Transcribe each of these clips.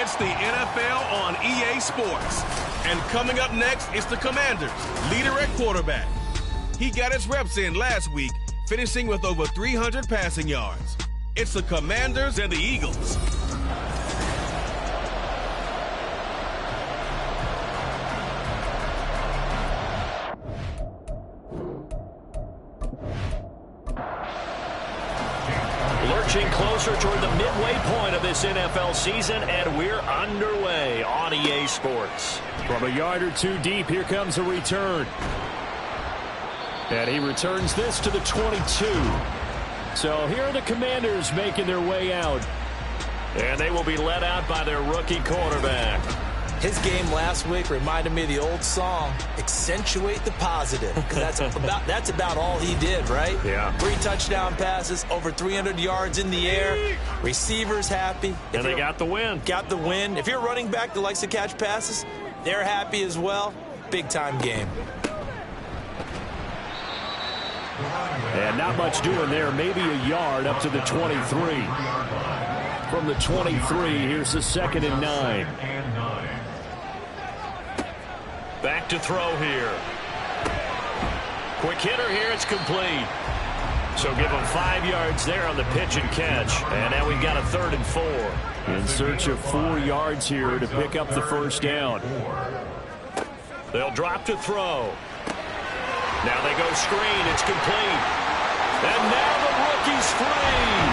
It's the NFL on EA Sports. And coming up next, it's the Commanders' leader at quarterback. He got his reps in last week, finishing with over 300 passing yards. It's the Commanders and the Eagles. Lurching closer toward the midway point of this NFL season, and we're underway on EA Sports. From a yard or two deep, here comes a return. And he returns this to the 22. So here are the Commanders making their way out. And they will be led out by their rookie quarterback. His game last week reminded me of the old song, accentuate the positive, because that's about all he did, right? Yeah. 3 touchdown passes, over 300 yards in the air, receivers happy. And they got the win. Got the win. If you're a running back that likes to catch passes, they're happy as well. Big-time game. And not much doing there, maybe a yard up to the 23. From the 23, here's the 2nd and 9. Back to throw here. Quick hitter here, it's complete. So give him 5 yards there on the pitch and catch. And now we've got a 3rd and 4. In search of 4 yards here to pick up the first down. They'll drop to throw. Now they go screen, it's complete. And now the rookie's free.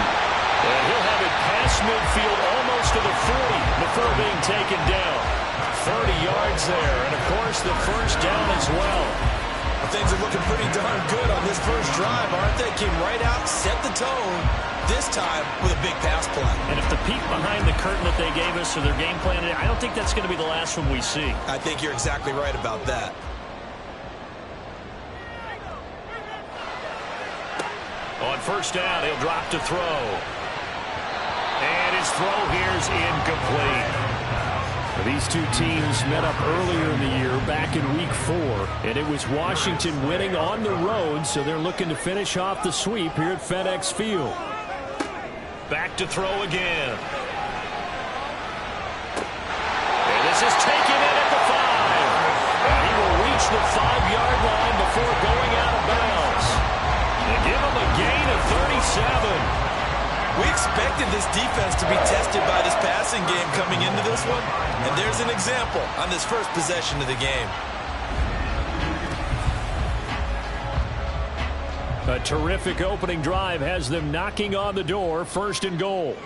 And he'll have it past midfield almost to the 40 before being taken down. 30 yards there, and of course the first down as well. Things are looking pretty darn good on this first drive, aren't they? Came right out, set the tone, this time with a big pass play. And if the peek behind the curtain that they gave us to their game plan, I don't think that's going to be the last one we see. I think you're exactly right about that. On first down, he'll drop to throw. And his throw here is incomplete. These two teams met up earlier in the year, back in Week 4, and it was Washington winning on the road, so they're looking to finish off the sweep here at FedEx Field. Back to throw again. And this is taken in at the 5. And he will reach the 5-yard line before going out of bounds. They give him a gain of 37. We expected this defense to be tested by this passing game coming into this one, and there's an example on this first possession of the game. A terrific opening drive has them knocking on the door, 1st and goal.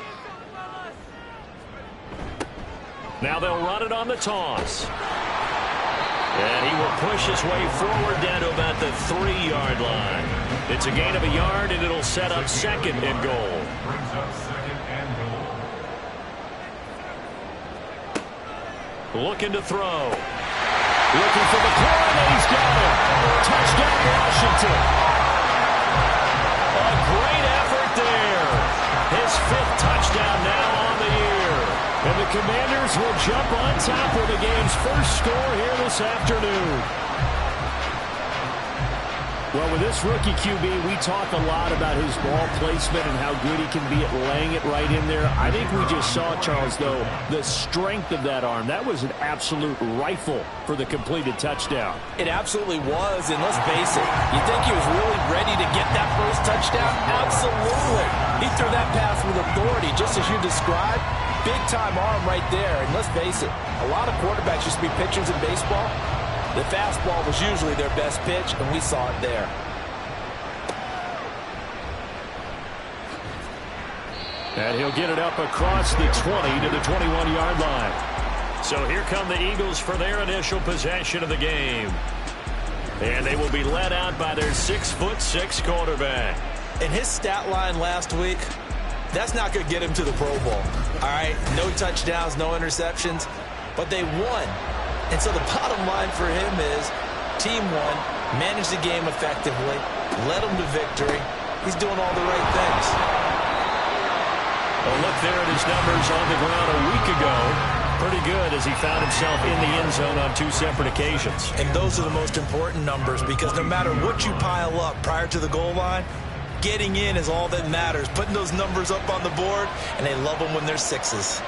Now they'll run it on the toss. And he will push his way forward down to about the 3-yard line. It's a gain of a yard, and it'll set up 2nd and goal. Looking to throw. Looking for the corner, and he's got it. Touchdown, Washington. A great effort there. His 5th touchdown now on the year. And the Commanders will jump on top of the game's first score here this afternoon. Well, with this rookie QB, we talk a lot about his ball placement and how good he can be at laying it right in there. I think we just saw, Charles, though, the strength of that arm. That was an absolute rifle for the completed touchdown. It absolutely was, and let's face it, you think he was really ready to get that first touchdown? Absolutely. He threw that pass with authority, just as you described. Big-time arm right there, and let's face it, a lot of quarterbacks used to be pitchers in baseball. The fastball was usually their best pitch, and we saw it there. And he'll get it up across the 20 to the 21-yard line. So here come the Eagles for their initial possession of the game. And they will be led out by their 6'6" quarterback. And his stat line last week, that's not going to get him to the Pro Bowl. All right, no touchdowns, no interceptions, but they won. And so the bottom line for him is team won, managed the game effectively, led them to victory. He's doing all the right things. Well, look there at his numbers on the ground a week ago. Pretty good as he found himself in the end zone on 2 separate occasions. And those are the most important numbers because no matter what you pile up prior to the goal line, getting in is all that matters. Putting those numbers up on the board, and they love them when they're 6s.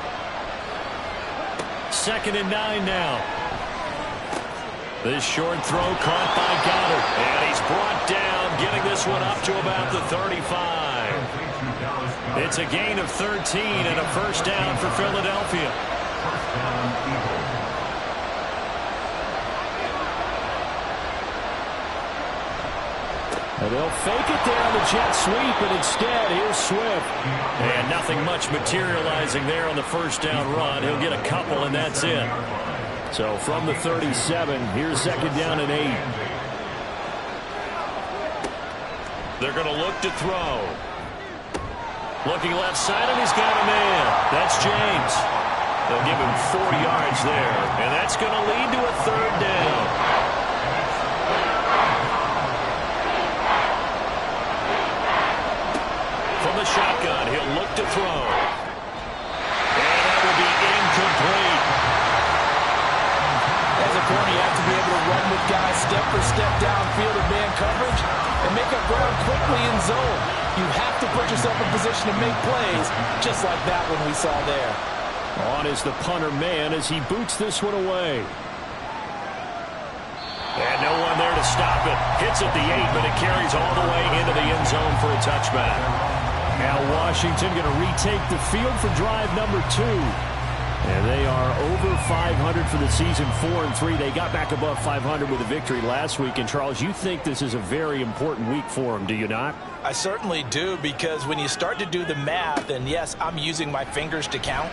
2nd and 9 now. This short throw caught by Goddard. And he's brought down, getting this one up to about the 35. It's a gain of 13 and a first down for Philadelphia. And they'll fake it down the jet sweep, and instead, here's Swift. And nothing much materializing there on the first down run. He'll get a couple, and that's it. So from the 37, here's 2nd down and 8. They're going to look to throw. Looking left side, and he's got a man. That's James. They'll give him 4 yards there, and that's going to lead to a 3rd down. From the shotgun, he'll look to throw. And that will be incomplete. As a corner, you have to be able to run with guys step for step downfield in man coverage and make up ground quickly in zone. You have to put yourself in position to make plays, just like that one we saw there. On is the punter man as he boots this one away. And no one there to stop it. Hits at the 8, but it carries all the way into the end zone for a touchback. Now Washington going to retake the field for drive number 2. And they are over 500 for the season, 4-3. They got back above 500 with a victory last week. And, Charles, you think this is a very important week for them, do you not? I certainly do, because when you start to do the math, and yes, I'm using my fingers to count.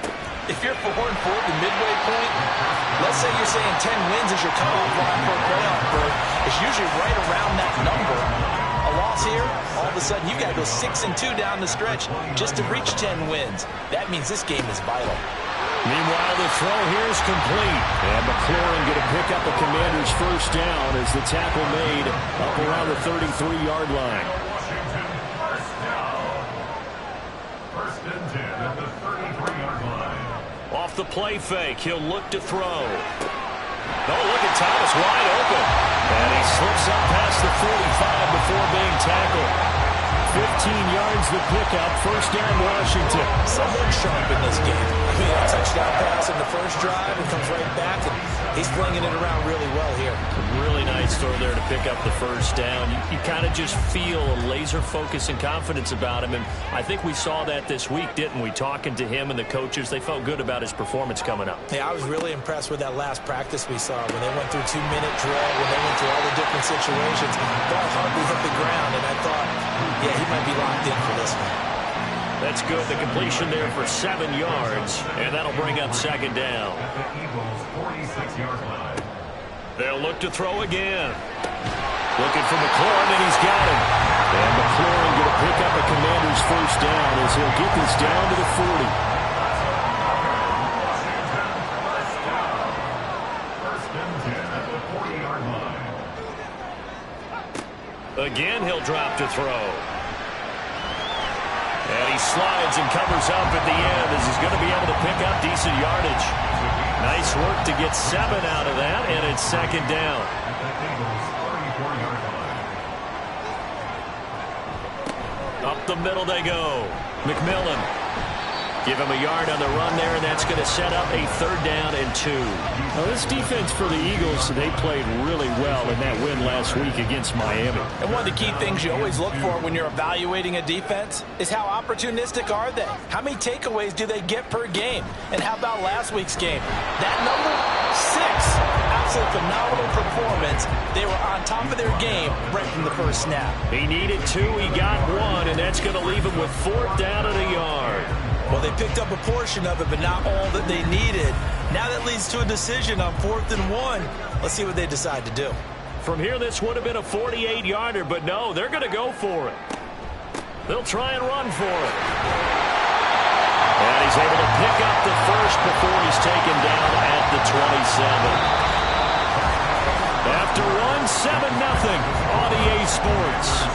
If you're 4-4 at the midway point, let's say you're saying 10 wins is your cutoff line for a playoff berth. It's usually right around that number. A loss here, all of a sudden you got to go 6-2 down the stretch just to reach 10 wins. That means this game is vital. Meanwhile, the throw here is complete. And McLaurin going to pick up the Commanders' first down as the tackle made up around the 33-yard line. First and 10 at the 33-yard line. Off the play fake, he'll look to throw. Oh, look at Thomas wide open. And he slips up past the 45 before being tackled. 15 yards the pickup, first down Washington. Someone sharp in this game. I mean, a touchdown pass in the first drive and comes right back, and he's flinging it around really well here. Really nice throw there to pick up the first down. You kind of just feel a laser focus and confidence about him, and I think we saw that this week, didn't we? Talking to him and the coaches, they felt good about his performance coming up. Yeah, I was really impressed with that last practice we saw when they went through 2-minute drill, when they went through all the different situations. Ball hardly hit the ground, and I thought, yeah, he might be locked in for this one. That's good. The completion there for 7 yards, and that'll bring up second down. They'll look to throw again. Looking for McLaurin, and he's got him. And McLaurin going to pick up a Commander's first down as he'll get this down to the 40. Again, he'll drop to throw. And he slides and covers up at the end as he's going to be able to pick up decent yardage. Nice work to get 7 out of that, and it's second down. Up the middle they go. McMillan. Give him a yard on the run there, and that's going to set up a 3rd down and 2. Now, this defense for the Eagles, they played really well in that win last week against Miami. And one of the key things you always look for when you're evaluating a defense is how opportunistic are they? How many takeaways do they get per game? And how about last week's game? That number, 6. Absolute phenomenal performance. They were on top of their game right from the first snap. He needed 2, he got 1, and that's going to leave him with 4th down and a yard. Well, they picked up a portion of it, but not all that they needed. Now that leads to a decision on 4th and 1. Let's see what they decide to do. From here, this would have been a 48-yarder, but no, they're going to go for it. They'll try and run for it. And he's able to pick up the first before he's taken down at the 27. After one, 7-0 on EA Sports.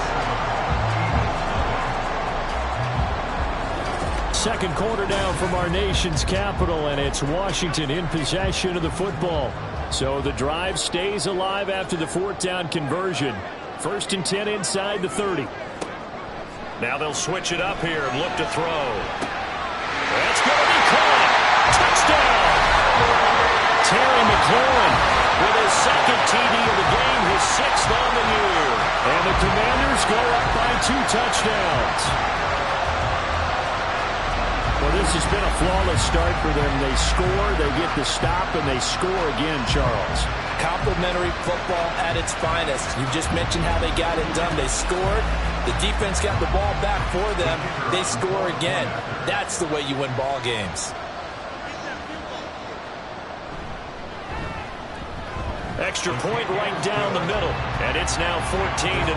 Second quarter down from our nation's capital, and it's Washington in possession of the football. So the drive stays alive after the 4th down conversion. 1st and 10 inside the 30. Now they'll switch it up here and look to throw. That's going to be caught. Touchdown! second TD of the game, his 6th on the year. And the Commanders go up by 2 touchdowns. Well, this has been a flawless start for them. They score, they get the stop, and they score again, Charles. Complimentary football at its finest. You just mentioned how they got it done. They scored. The defense got the ball back for them. They score again. That's the way you win ball games. Extra point right down the middle, and it's now 14-0.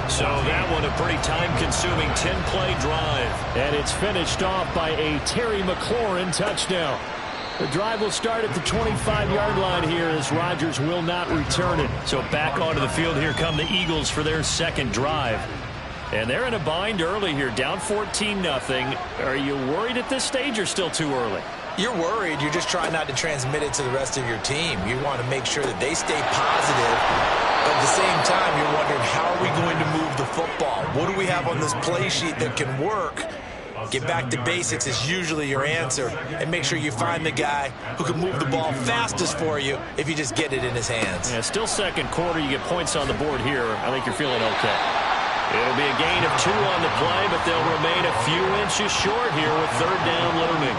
So that one a pretty time-consuming 10-play drive. And it's finished off by a Terry McLaurin touchdown. The drive will start at the 25-yard line here as Rodgers will not return it. So back onto the field here come the Eagles for their second drive. And they're in a bind early here, down 14-0. Are you worried at this stage or still too early? You're worried. You're just trying not to transmit it to the rest of your team. You want to make sure that they stay positive. But at the same time, you're wondering, how are we going to move the football? What do we have on this play sheet that can work? Get back to basics is usually your answer. And make sure you find the guy who can move the ball fastest for you if you just get it in his hands. Yeah, still second quarter. You get points on the board here. I think you're feeling okay. It'll be a gain of 2 on the play, but they'll remain a few inches short here with third down looming.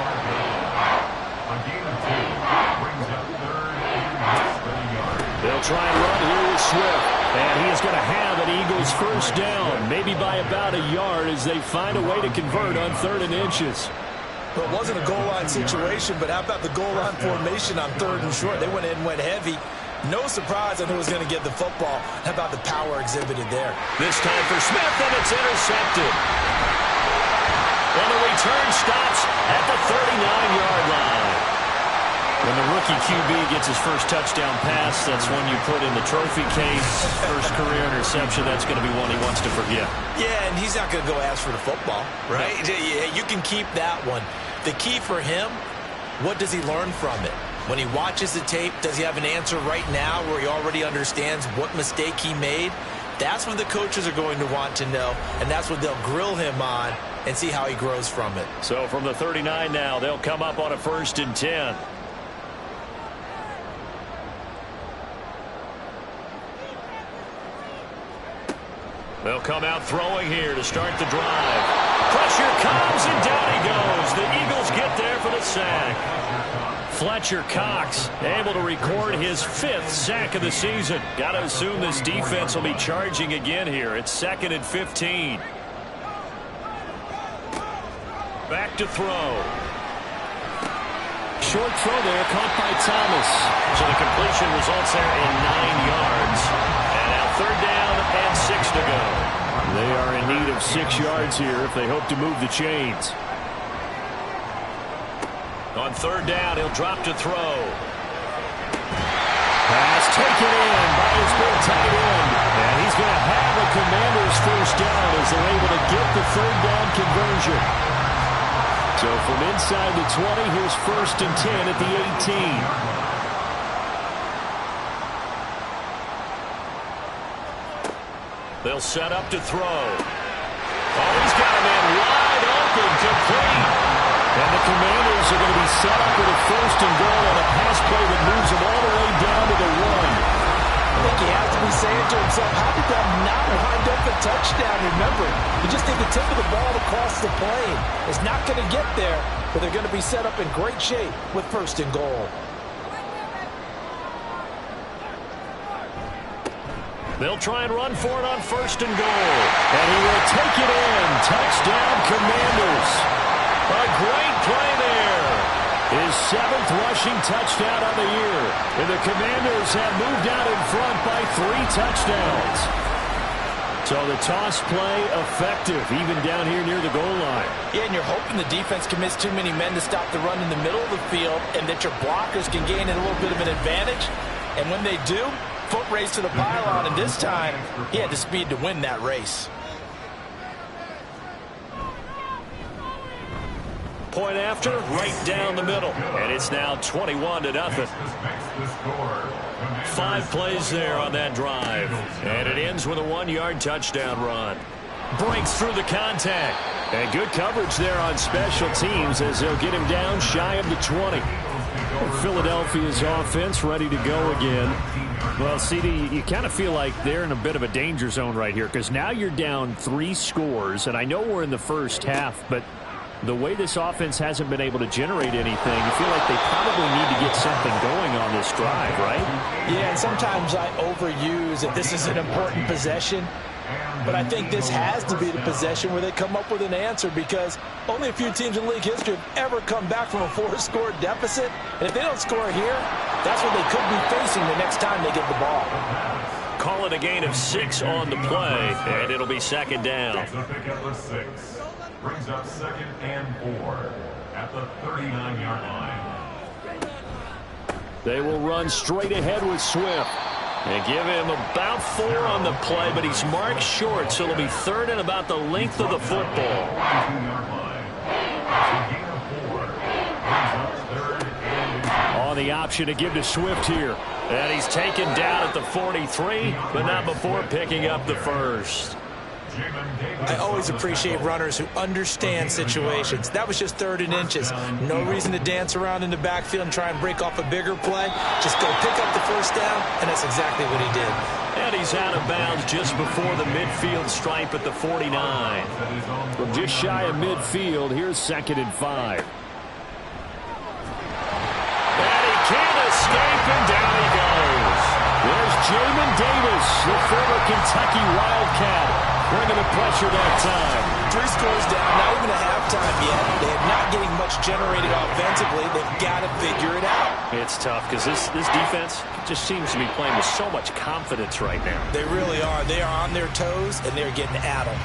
They'll try and run here with Swift. And he is going to have an Eagles first down, maybe by about a yard as they find a way to convert on 3rd and inches. Well, it wasn't a goal line situation, but how about the goal line formation on 3rd and short? They went in and went heavy. No surprise on who was going to get the football. How about the power exhibited there? This time for Smith, and it's intercepted. And the return stops at the 39-yard line. When the rookie QB gets his first touchdown pass, that's one you put in the trophy case. First career interception, that's going to be one he wants to forget. Yeah, and he's not going to go ask for the football, right? No. You can keep that one. The key for him, what does he learn from it? When he watches the tape, does he have an answer right now where he already understands what mistake he made? That's what the coaches are going to want to know, and that's what they'll grill him on and see how he grows from it. So from the 39 now, they'll come up on a 1st and 10. They'll come out throwing here to start the drive. Pressure comes, and down he goes. The Eagles get there for the sack. Fletcher Cox able to record his 5th sack of the season. Got to assume this defense will be charging again here. It's 2nd and 15. Back to throw. Short throw there, caught by Thomas. So the completion results there in 9 yards. And now 3rd down and 6 to go. They are in need of 6 yards here if they hope to move the chains. On 3rd down, he'll drop to throw. Pass taken in by his big tight end. And he's going to have a Commanders first down as they're able to get the 3rd down conversion. So from inside the 20, here's 1st and 10 at the 18. They'll set up to throw. Oh, he's got a man wide open, complete. And the Commanders are going to be set up with a 1st and goal on a pass play that moves them all the way down to the 1. I think he has to be saying to himself, how did that not wind up a touchdown? Remember, you just need the tip of the ball across the plane. It's not going to get there, but they're going to be set up in great shape with 1st and goal. They'll try and run for it on 1st and goal. And he will take it in. Touchdown, Commanders. A great play there. His 7th rushing touchdown on the year. And the Commanders have moved out in front by 3 touchdowns. So the toss play effective, even down here near the goal line. Yeah, and you're hoping the defense commits too many men to stop the run in the middle of the field and that your blockers can gain a little bit of an advantage. And when they do, foot race to the pylon, and this time he had the speed to win that race. Point after, right down the middle. And it's now 21-0. 5 plays there on that drive. And it ends with a 1-yard touchdown run. Breaks through the contact. And good coverage there on special teams as they'll get him down shy of the 20. Philadelphia's offense ready to go again. Well, CD, you kind of feel like they're in a bit of a danger zone right here because now you're down 3 scores, and I know we're in the first half, but the way this offense hasn't been able to generate anything, you feel like they probably need to get something going on this drive, right? Yeah, and sometimes I overuse that this is an important possession, but I think this has to be the possession where they come up with an answer because only a few teams in league history have ever come back from a 4-score deficit, and if they don't score here, that's what they could be facing the next time they get the ball. Call it a gain of 6 on the play, and it'll be second down. The pickup of 6 brings up 2nd and 4 at the 39-yard line. They will run straight ahead with Swift. They give him about 4 on the play, but he's marked short, so it'll be 3rd and about the length of the football. 42-yard line. A gain of 4 brings up 3rd and 8. On the option to give to Swift here. And he's taken down at the 43, but not before picking up the first. I always appreciate runners who understand situations. That was just 3rd and inches. No reason to dance around in the backfield and try and break off a bigger play. Just go pick up the first down, and that's exactly what he did. And he's out of bounds just before the midfield stripe at the 49. From just shy of midfield, here's 2nd and 5. And he can't escape, and down he goes. There's Jamin Davis, the former Kentucky Wildcat, bringing the pressure that time. 3 scores down, not even a halftime yet. They're not getting much generated offensively. They've got to figure it out. It's tough because this defense just seems to be playing with so much confidence right now. They really are. They are on their toes, and they're getting at them.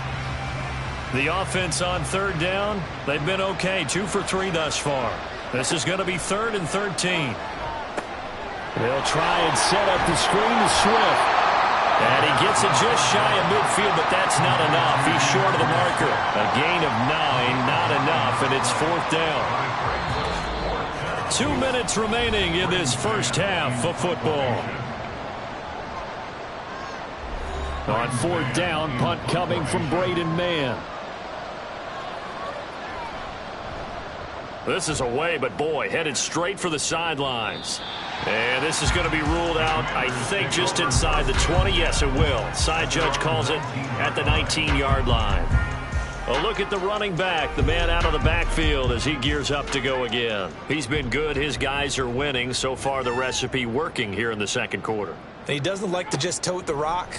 The offense on 3rd down, they've been okay. 2 for 3 thus far. This is going to be 3rd and 13. They'll try and set up the screen to Swift. And he gets it just shy of midfield, but that's not enough. He's short of the marker. A gain of 9, not enough, and it's 4th down. 2 minutes remaining in this first half of football. On 4th down, punt coming from Braden Mann. This is away, but boy, headed straight for the sidelines. And this is going to be ruled out, I think, just inside the 20. Yes, it will. Side judge calls it at the 19-yard line. A look at the running back, the man out of the backfield as he gears up to go again. He's been good. His guys are winning. So far, the recipe working here in the 2nd quarter. He doesn't like to just tote the rock.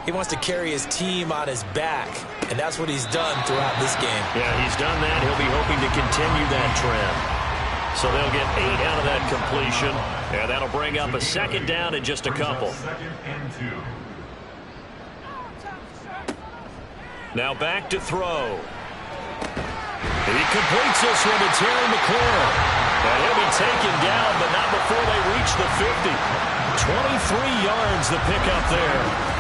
He wants to carry his team on his back, and that's what he's done throughout this game. Yeah, he's done that. He'll be hoping to continue that trend. So they'll get 8 out of that completion, and that'll bring up a 2nd down in just a couple. 2nd and 2. Now back to throw. He completes this one to Terry McLaurin. And he'll be taken down, but not before they reach the 50. 23 yards the pickup there.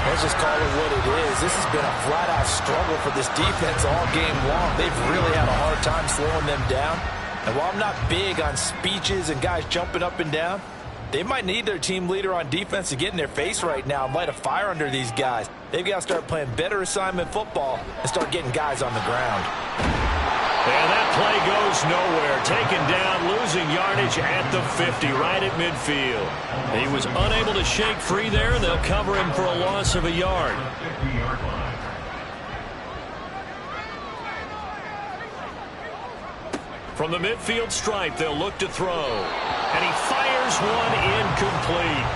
Let's just call it what it is. This has been a flat-out struggle for this defense all game long. They've really had a hard time slowing them down. And while I'm not big on speeches and guys jumping up and down, they might need their team leader on defense to get in their face right now and light a fire under these guys. They've got to start playing better assignment football and start getting guys on the ground. And that play goes nowhere. Taken down, losing yardage at the 50, right at midfield. He was unable to shake free there. They'll cover him for a loss of a yard. 50-yard line. From the midfield stripe, they'll look to throw. And he fires one incomplete.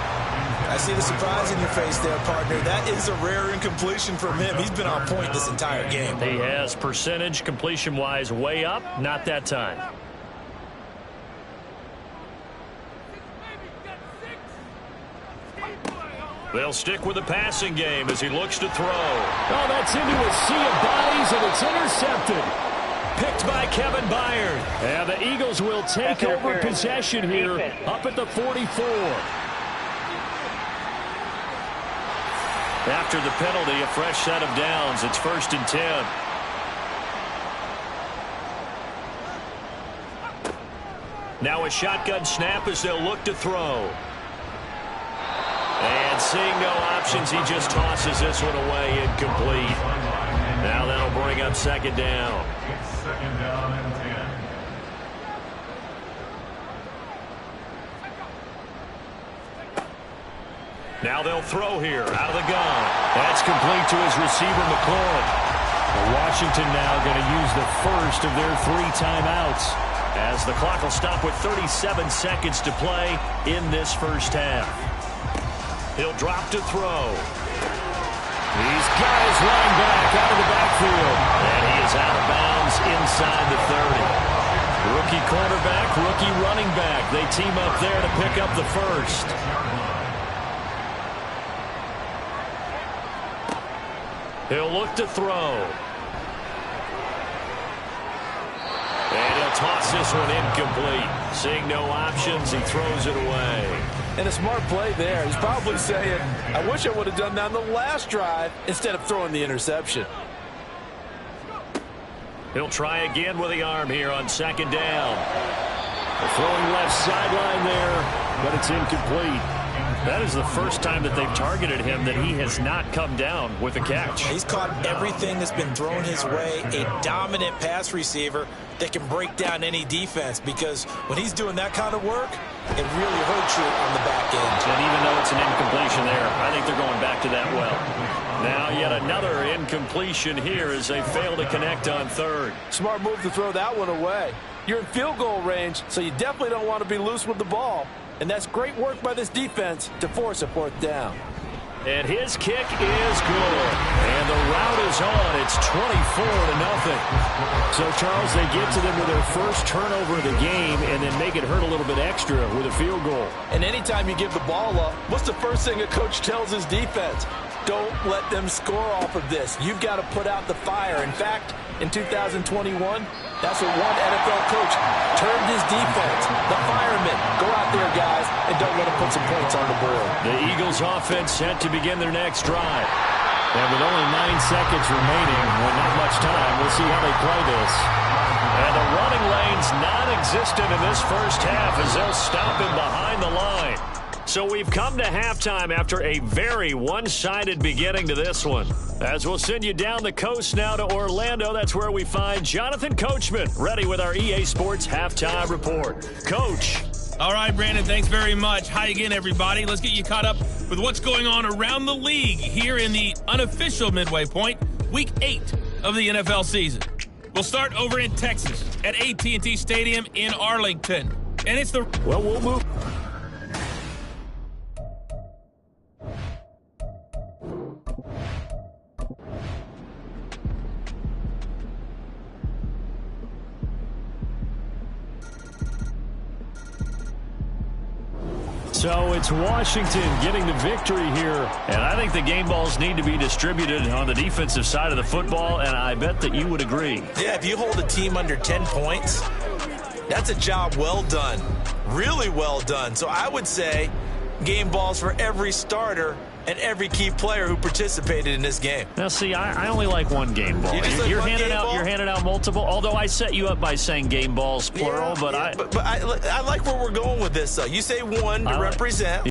I see the surprise in your face there, partner. That is a rare incompletion from him. He's been on point this entire game. He has percentage completion-wise way up, not that time. They'll stick with the passing game as he looks to throw. Oh, that's into a sea of bodies, and it's intercepted. Picked by Kevin Byard. And the Eagles will take over possession here up at the 44. After the penalty, a fresh set of downs. It's 1st and 10. Now a shotgun snap as they'll look to throw. And seeing no options, he just tosses this one away, incomplete. Now that'll bring up 2nd down. It's 2nd down and 10. Now they'll throw here out of the gun. That's complete to his receiver, McLaurin. Washington now going to use the first of their 3 timeouts, as the clock will stop with 37 seconds to play in this first half. He'll drop to throw. He's got his running back out of the backfield. And he is out of bounds inside the 30. Rookie quarterback, rookie running back. They team up there to pick up the first. He'll look to throw. And he'll toss this one incomplete. Seeing no options, he throws it away. And a smart play there. He's probably saying, I wish I would have done that on the last drive instead of throwing the interception. He'll try again with the arm here on second down. The throwing left sideline there, but it's incomplete. That is the first time that they've targeted him that he has not come down with a catch. He's caught everything that's been thrown his way. A dominant pass receiver that can break down any defense, because when he's doing that kind of work, it really hurts you on the back end. And even though it's an incompletion there, I think they're going back to that well. Now yet another incompletion here as they fail to connect on third. Smart move to throw that one away. You're in field goal range, so you definitely don't want to be loose with the ball. And that's great work by this defense to force a 4th down. And his kick is good. And the route is on. It's 24-0. So, Charles, they get to them with their first turnover of the game and then make it hurt a little bit extra with a field goal. And anytime you give the ball up, what's the first thing a coach tells his defense? Don't let them score off of this. You've got to put out the fire. In fact, in 2021, that's what one NFL coach termed his defense. The firemen. Go out there, guys, and don't let them put some points on the board. The Eagles offense set to begin their next drive. And with only 9 seconds remaining, well, not much time, we'll see how they play this. And the running lane's non-existent in this first half as they'll stop him behind the line. So we've come to halftime after a very one-sided beginning to this one. As we'll send you down the coast now to Orlando, that's where we find Jonathan Coachman, ready with our EA Sports Halftime Report. Coach. All right, Brandon, thanks very much. Hi again, everybody. Let's get you caught up with what's going on around the league here in the unofficial midway point, Week 8 of the NFL season. We'll start over in Texas at AT&T Stadium in Arlington. And it's the... Well, we'll move... So it's Washington getting the victory here. And I think the game balls need to be distributed on the defensive side of the football, and I bet that you would agree. Yeah, if you hold a team under 10 points, that's a job well done. Really well done. So I would say game balls for every starter and every key player who participated in this game. Now, see, I only like one game ball. You're handing out multiple, although I set you up by saying game balls, plural. Yeah, but I like where we're going with this. You say one to represent.